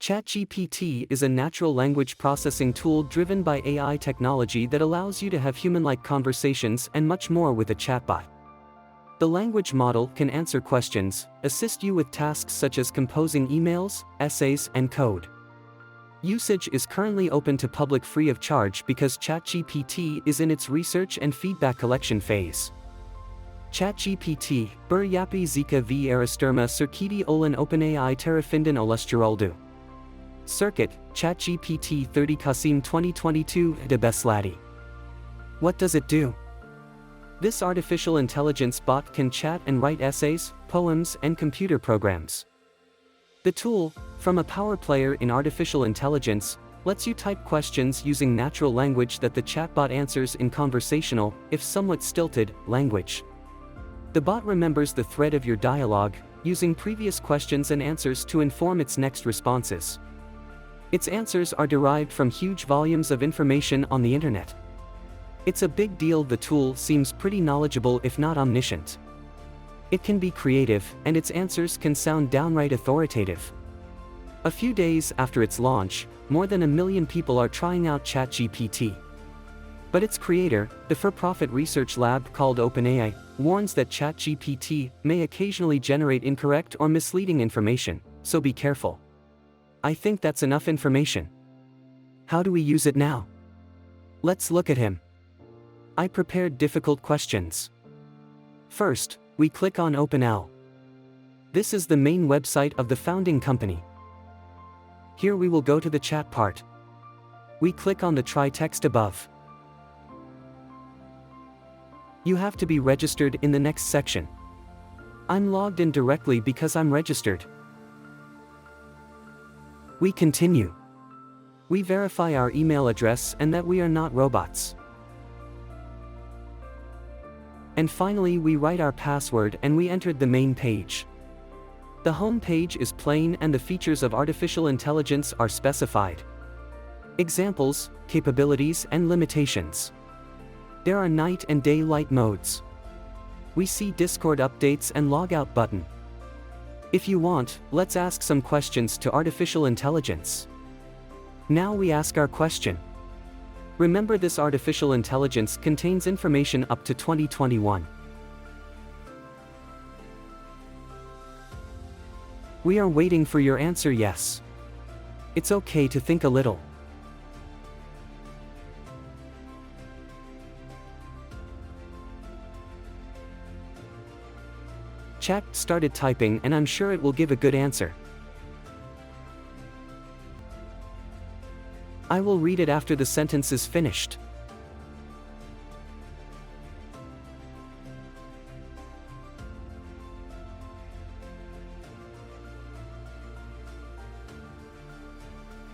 ChatGPT is a natural language processing tool driven by AI technology that allows you to have human-like conversations and much more with a chatbot. The language model can answer questions, assist you with tasks such as composing emails, essays, and code. Usage is currently open to public free of charge because ChatGPT is in its research and feedback collection phase. ChatGPT, bur yapi zika v arasterma cirkidi olan OpenAI terafindin olustyroldu. Circuit, ChatGPT 30 Kasim 2022 de Besladi. What does it do? This artificial intelligence bot can chat and write essays, poems, and computer programs. The tool, from a power player in artificial intelligence, lets you type questions using natural language that the chatbot answers in conversational, if somewhat stilted, language. The bot remembers the thread of your dialogue, using previous questions and answers to inform its next responses. Its answers are derived from huge volumes of information on the internet. It's a big deal. The tool seems pretty knowledgeable if not omniscient. It can be creative, and its answers can sound downright authoritative. A few days after its launch, more than 1 million people are trying out ChatGPT. But its creator, the for-profit research lab called OpenAI, warns that ChatGPT may occasionally generate incorrect or misleading information, so be careful. I think that's enough information. How do we use it now? Let's look at him. I prepared difficult questions. First, we click on OpenAI. This is the main website of the founding company. Here we will go to the chat part. We click on the try text above. You have to be registered in the next section. I'm logged in directly because I'm registered. We continue. We verify our email address and that we are not robots. And finally we write our password and we entered the main page. The home page is plain and the features of artificial intelligence are specified. Examples, capabilities, and limitations. There are night and day light modes. We see Discord updates and logout button. If you want, let's ask some questions to artificial intelligence. Now we ask our question. Remember, this artificial intelligence contains information up to 2021. We are waiting for your answer. Yes. It's okay to think a little. Chat started typing and I'm sure it will give a good answer. I will read it after the sentence is finished.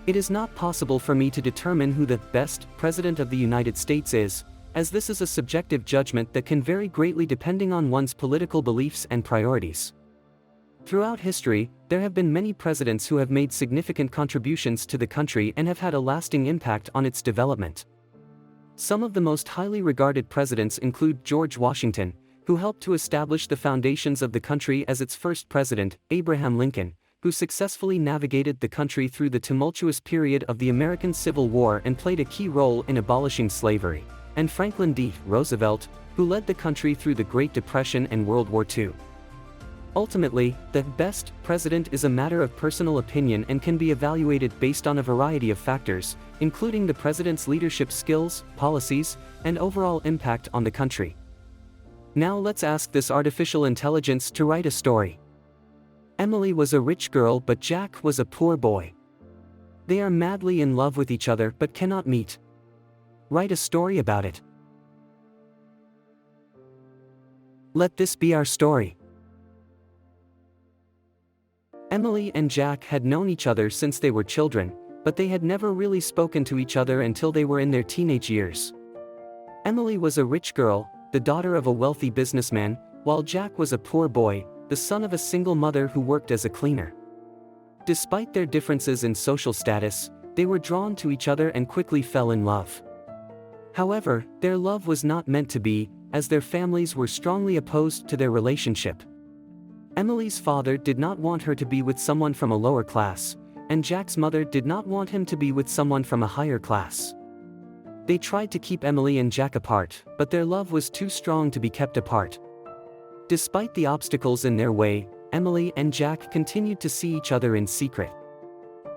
It is not possible for me to determine who the best president of the United States is, as this is a subjective judgment that can vary greatly depending on one's political beliefs and priorities. Throughout history, there have been many presidents who have made significant contributions to the country and have had a lasting impact on its development. Some of the most highly regarded presidents include George Washington, who helped to establish the foundations of the country as its first president, Abraham Lincoln, who successfully navigated the country through the tumultuous period of the American Civil War and played a key role in abolishing slavery, and Franklin D. Roosevelt, who led the country through the Great Depression and World War II. Ultimately, the best president is a matter of personal opinion and can be evaluated based on a variety of factors, including the president's leadership skills, policies, and overall impact on the country. Now let's ask this artificial intelligence to write a story. Emily was a rich girl but Jack was a poor boy. They are madly in love with each other but cannot meet. Write a story about it. Let this be our story. Emily and Jack had known each other since they were children, but they had never really spoken to each other until they were in their teenage years. Emily was a rich girl, the daughter of a wealthy businessman, while Jack was a poor boy, the son of a single mother who worked as a cleaner. Despite their differences in social status, they were drawn to each other and quickly fell in love. However, their love was not meant to be, as their families were strongly opposed to their relationship. Emily's father did not want her to be with someone from a lower class, and Jack's mother did not want him to be with someone from a higher class. They tried to keep Emily and Jack apart, but their love was too strong to be kept apart. Despite the obstacles in their way, Emily and Jack continued to see each other in secret.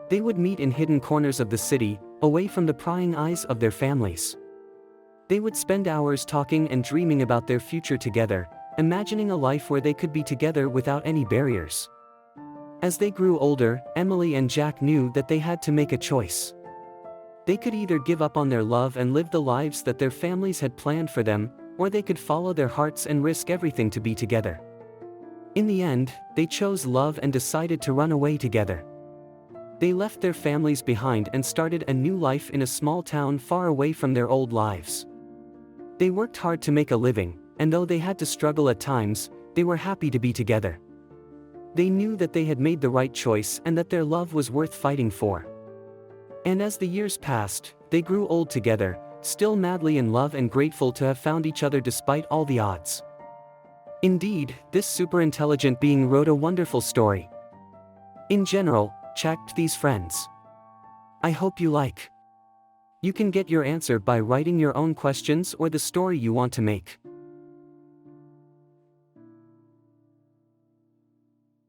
They would meet in hidden corners of the city, away from the prying eyes of their families. They would spend hours talking and dreaming about their future together, imagining a life where they could be together without any barriers. As they grew older, Emily and Jack knew that they had to make a choice. They could either give up on their love and live the lives that their families had planned for them, or they could follow their hearts and risk everything to be together. In the end, they chose love and decided to run away together. They left their families behind and started a new life in a small town far away from their old lives. They worked hard to make a living, and though they had to struggle at times, they were happy to be together. They knew that they had made the right choice and that their love was worth fighting for. And as the years passed, they grew old together, still madly in love and grateful to have found each other despite all the odds. Indeed, this super-intelligent being wrote a wonderful story. In general, Chatgpt's friends. I hope you like. You can get your answer by writing your own questions or the story you want to make.